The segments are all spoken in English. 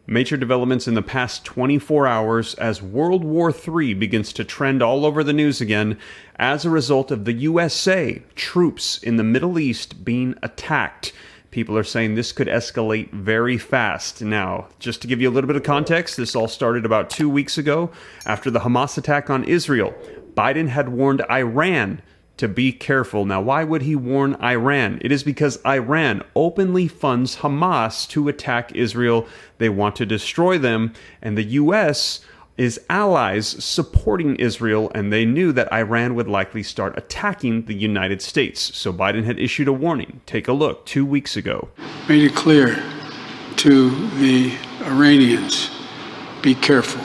Major developments in the past 24 hours as World War III begins to trend all over the news again as a result of the USA troops in the Middle East being attacked. People are saying this could escalate very fast. Now, just to give you a little bit of context, this all started about 2 weeks ago after the Hamas attack on Israel. Biden had warned Iran to be careful. Now, why would he warn Iran? It is because Iran openly funds Hamas to attack Israel. They want to destroy them, and the U.S. is allies supporting Israel, and they knew that Iran would likely start attacking the United States. So Biden had issued a warning. Take a look 2 weeks ago. Made it clear to the Iranians, be careful.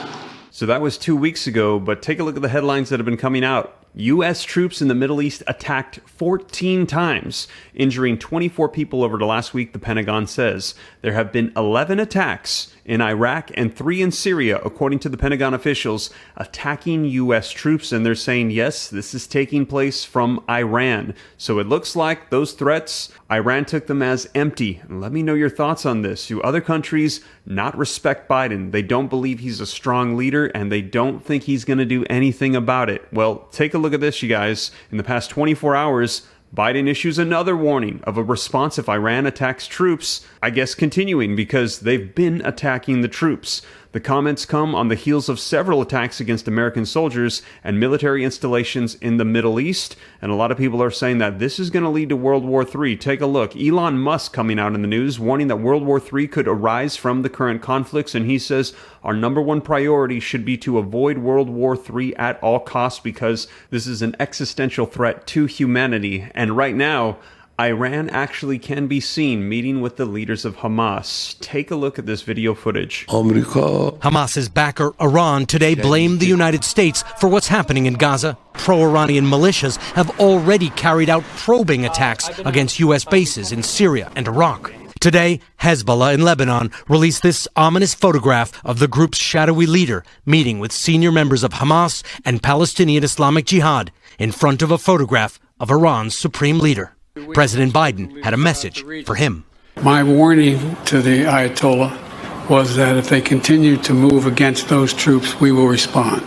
So that was 2 weeks ago, but take a look at the headlines that have been coming out. U.S. troops in the Middle East attacked 14 times, injuring 24 people over the last week, the Pentagon says. There have been 11 attacks in Iraq and 3 in Syria, according to the Pentagon officials, attacking U.S. troops. And they're saying, yes, this is taking place from Iran. So it looks like those threats, Iran took them as empty. And let me know your thoughts on this. Do other countries not respect Biden? They don't believe he's a strong leader, and they don't think he's going to do anything about it. Well, take a look at this, you guys. In the past 24 hours, Biden issues another warning of a response if Iran attacks troops, I guess continuing because they've been attacking the troops. The comments come on the heels of several attacks against American soldiers and military installations in the Middle East, and a lot of people are saying that this is going to lead to World War III. Take a look. Elon Musk coming out in the news, warning that World War III could arise from the current conflicts, and he says our number one priority should be to avoid World War III at all costs because this is an existential threat to humanity. And right now, Iran actually can be seen meeting with the leaders of Hamas. Take a look at this video footage. Hamas's backer, Iran, today blamed the United States for what's happening in Gaza. Pro-Iranian militias have already carried out probing attacks against U.S. bases in Syria and Iraq. Today, Hezbollah in Lebanon released this ominous photograph of the group's shadowy leader meeting with senior members of Hamas and Palestinian Islamic Jihad in front of a photograph of Iran's supreme leader. President Biden had a message for him. My warning to the Ayatollah was that if they continue to move against those troops, we will respond,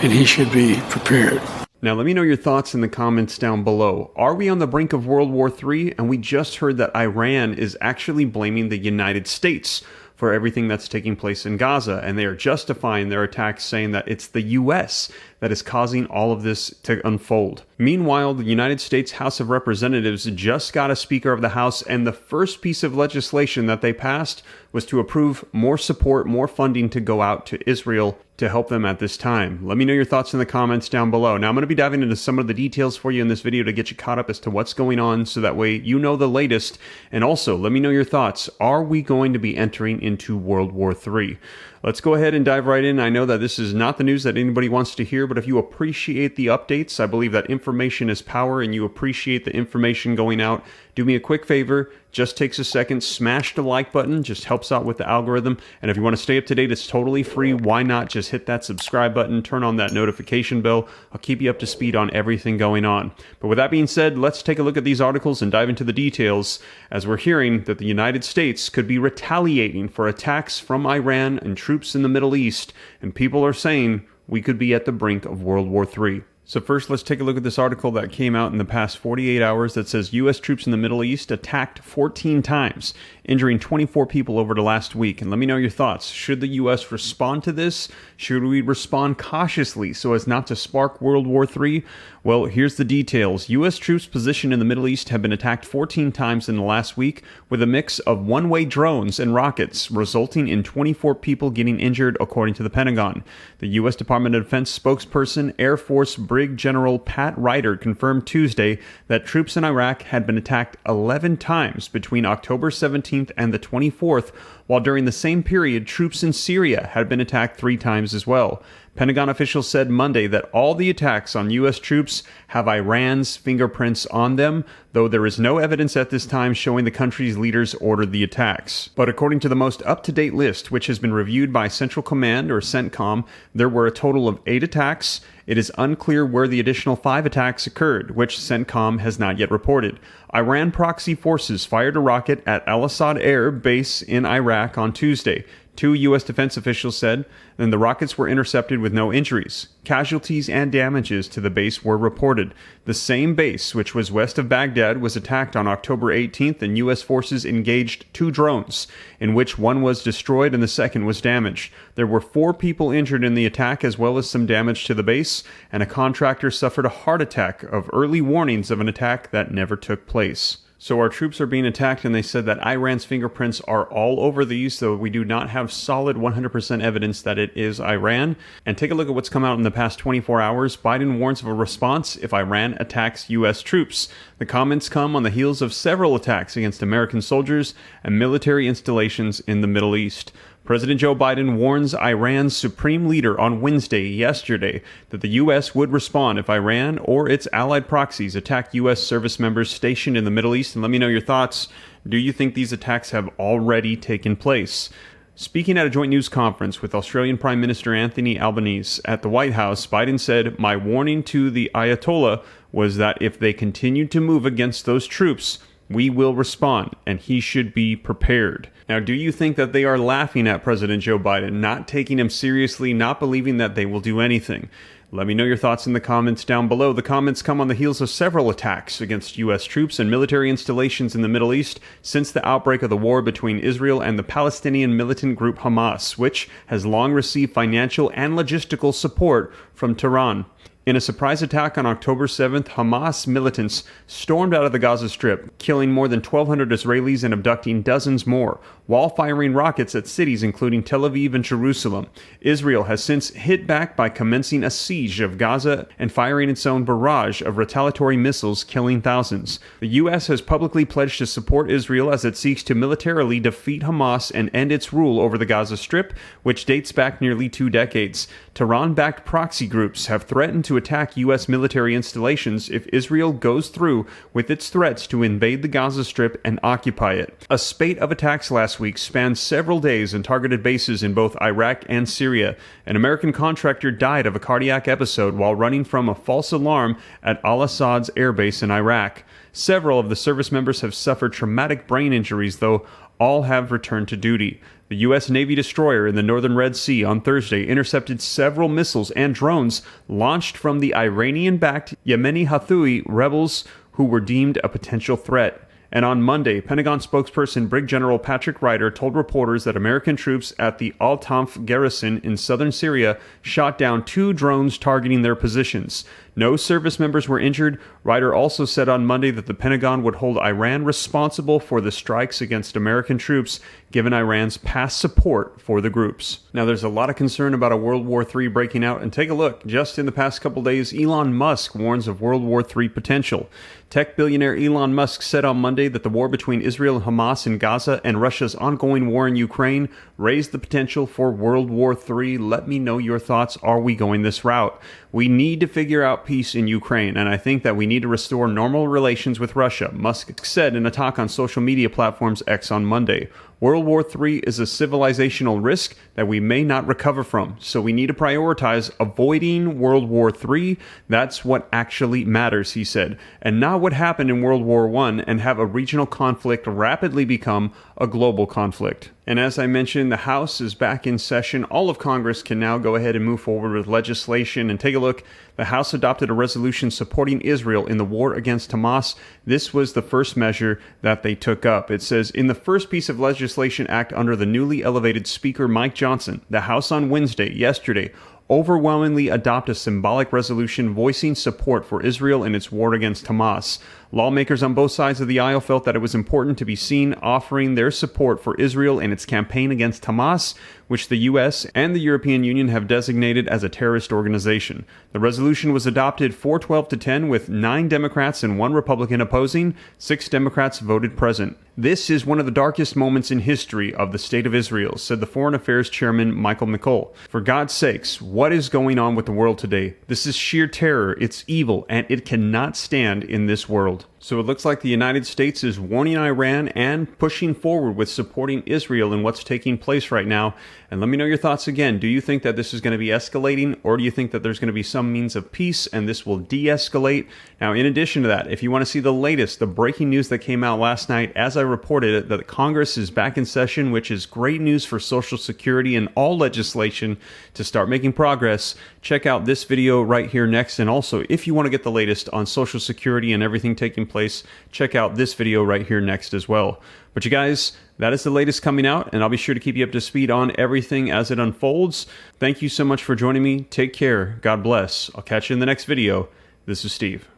and he should be prepared. Now, let me know your thoughts in the comments down below. Are we on the brink of World War III? And we just heard that Iran is actually blaming the United States for everything that's taking place in Gaza, and they are justifying their attacks, saying that it's the U.S. that is causing all of this to unfold. Meanwhile, the United States House of Representatives just got a Speaker of the House, and the first piece of legislation that they passed was to approve more support, more funding to go out to Israel to help them at this time. Let me know your thoughts in the comments down below. Now, I'm going to be diving into some of the details for you in this video to get you caught up as to what's going on, so that way you know the latest. And also, let me know your thoughts. Are we going to be entering into World War III? Let's go ahead and dive right in. I know that this is not the news that anybody wants to hear, but if you appreciate the updates, I believe that information is power, and you appreciate the information going out, do me a quick favor. Just takes a second. Smash the like button. Just helps out with the algorithm. And if you want to stay up to date, it's totally free. Why not just hit that subscribe button, turn on that notification bell. I'll keep you up to speed on everything going on. But with that being said, let's take a look at these articles and dive into the details, as we're hearing that the United States could be retaliating for attacks from Iran and troops in the Middle East. And people are saying we could be at the brink of World War III. So first, let's take a look at this article that came out in the past 48 hours that says U.S. troops in the Middle East attacked 14 times, injuring 24 people over the last week. And let me know your thoughts. Should the U.S. respond to this? Should we respond cautiously so as not to spark World War III? Well, here's the details. U.S. troops positioned in the Middle East have been attacked 14 times in the last week with a mix of one-way drones and rockets, resulting in 24 people getting injured, according to the Pentagon. The U.S. Department of Defense spokesperson, Air Force Brig General Pat Ryder, confirmed Tuesday that troops in Iraq had been attacked 11 times between October 17th and the 24th, while during the same period, troops in Syria had been attacked 3 times as well. Pentagon officials said Monday that all the attacks on U.S. troops have Iran's fingerprints on them, though there is no evidence at this time showing the country's leaders ordered the attacks. But according to the most up-to-date list, which has been reviewed by Central Command, or CENTCOM, there were a total of 8 attacks. It is unclear where the additional 5 attacks occurred, which CENTCOM has not yet reported. Iran proxy forces fired a rocket at Al Asad Air Base in Iraq on Tuesday. 2 U.S. defense officials said. Then the rockets were intercepted with no injuries. Casualties and damages to the base were reported. The same base, which was west of Baghdad, was attacked on October 18th, and U.S. forces engaged 2 drones, in which one was destroyed and the second was damaged. There were 4 people injured in the attack, as well as some damage to the base, and a contractor suffered a heart attack of early warnings of an attack that never took place. So our troops are being attacked, and they said that Iran's fingerprints are all over these, though we do not have solid 100% evidence that it is Iran. And take a look at what's come out in the past 24 hours. Biden warns of a response if Iran attacks U.S. troops. The comments come on the heels of several attacks against American soldiers and military installations in the Middle East. President Joe Biden warns Iran's supreme leader on yesterday, that the U.S. would respond if Iran or its allied proxies attack U.S. service members stationed in the Middle East. And let me know your thoughts. Do you think these attacks have already taken place? Speaking at a joint news conference with Australian Prime Minister Anthony Albanese at the White House, Biden said, "My warning to the Ayatollah was that if they continued to move against those troops, we will respond, and he should be prepared." Now, do you think that they are laughing at President Joe Biden, not taking him seriously, not believing that they will do anything? Let me know your thoughts in the comments down below. The comments come on the heels of several attacks against U.S. troops and military installations in the Middle East since the outbreak of the war between Israel and the Palestinian militant group Hamas, which has long received financial and logistical support from Tehran. In a surprise attack on October 7th, Hamas militants stormed out of the Gaza Strip, killing more than 1,200 Israelis and abducting dozens more, while firing rockets at cities including Tel Aviv and Jerusalem. Israel has since hit back by commencing a siege of Gaza and firing its own barrage of retaliatory missiles, killing thousands. The U.S. has publicly pledged to support Israel as it seeks to militarily defeat Hamas and end its rule over the Gaza Strip, which dates back nearly 2 decades. Tehran-backed proxy groups have threatened to attack U.S. military installations if Israel goes through with its threats to invade the Gaza Strip and occupy it. A spate of attacks last week spanned several days and targeted bases in both Iraq and Syria. An American contractor died of a cardiac episode while running from a false alarm at al-Assad's airbase in Iraq. Several of the service members have suffered traumatic brain injuries, though all have returned to duty. The U.S. Navy destroyer in the northern Red Sea on Thursday intercepted several missiles and drones launched from the Iranian-backed Yemeni Houthi rebels who were deemed a potential threat. And on Monday, Pentagon spokesperson Brig General Patrick Ryder told reporters that American troops at the Al-Tanf garrison in southern Syria shot down 2 drones targeting their positions. No service members were injured. Ryder also said on Monday that the Pentagon would hold Iran responsible for the strikes against American troops, given Iran's past support for the groups. Now, there's a lot of concern about a World War III breaking out, and take a look. Just in the past couple days, Elon Musk warns of World War III potential. Tech billionaire Elon Musk said on Monday that the war between Israel and Hamas in Gaza and Russia's ongoing war in Ukraine raised the potential for World War III. Let me know your thoughts. Are we going this route? We need to figure out peace in Ukraine, and I think that we need to restore normal relations with Russia, Musk said in a talk on social media platforms X on Monday. World War III is a civilizational risk that we may not recover from, so we need to prioritize avoiding World War III. That's what actually matters, he said, and not what happened in World War I and have a regional conflict rapidly become a global conflict. And as I mentioned, the House is back in session. All of Congress can now go ahead and move forward with legislation. And take a look. The House adopted a resolution supporting Israel in the war against Hamas. This was the first measure that they took up. It says, in the first piece of legislation act under the newly elevated Speaker Mike Johnson, the House on yesterday, overwhelmingly adopt a symbolic resolution voicing support for Israel in its war against Hamas. Lawmakers on both sides of the aisle felt that it was important to be seen offering their support for Israel in its campaign against Hamas, which the U.S. and the European Union have designated as a terrorist organization. The resolution was adopted 412 to 10 with 9 Democrats and 1 Republican opposing. 6 Democrats voted present. This is one of the darkest moments in history of the State of Israel, said the Foreign Affairs Chairman Michael McCaul. For God's sakes, what is going on with the world today? This is sheer terror, it's evil, and it cannot stand in this world. So it looks like the United States is warning Iran and pushing forward with supporting Israel in what's taking place right now. And let me know your thoughts again. Do you think that this is going to be escalating, or do you think that there's going to be some means of peace and this will de-escalate? Now, in addition to that, if you want to see the latest, the breaking news that came out last night, as I reported it, that Congress is back in session, which is great news for Social Security and all legislation to start making progress, check out this video right here next. And also, if you want to get the latest on Social Security and everything taking place, check out this video right here next as well. But you guys, that is the latest coming out, and I'll be sure to keep you up to speed on everything as it unfolds. Thank you so much for joining me. Take care. God bless. I'll catch you in the next video. This is Steve.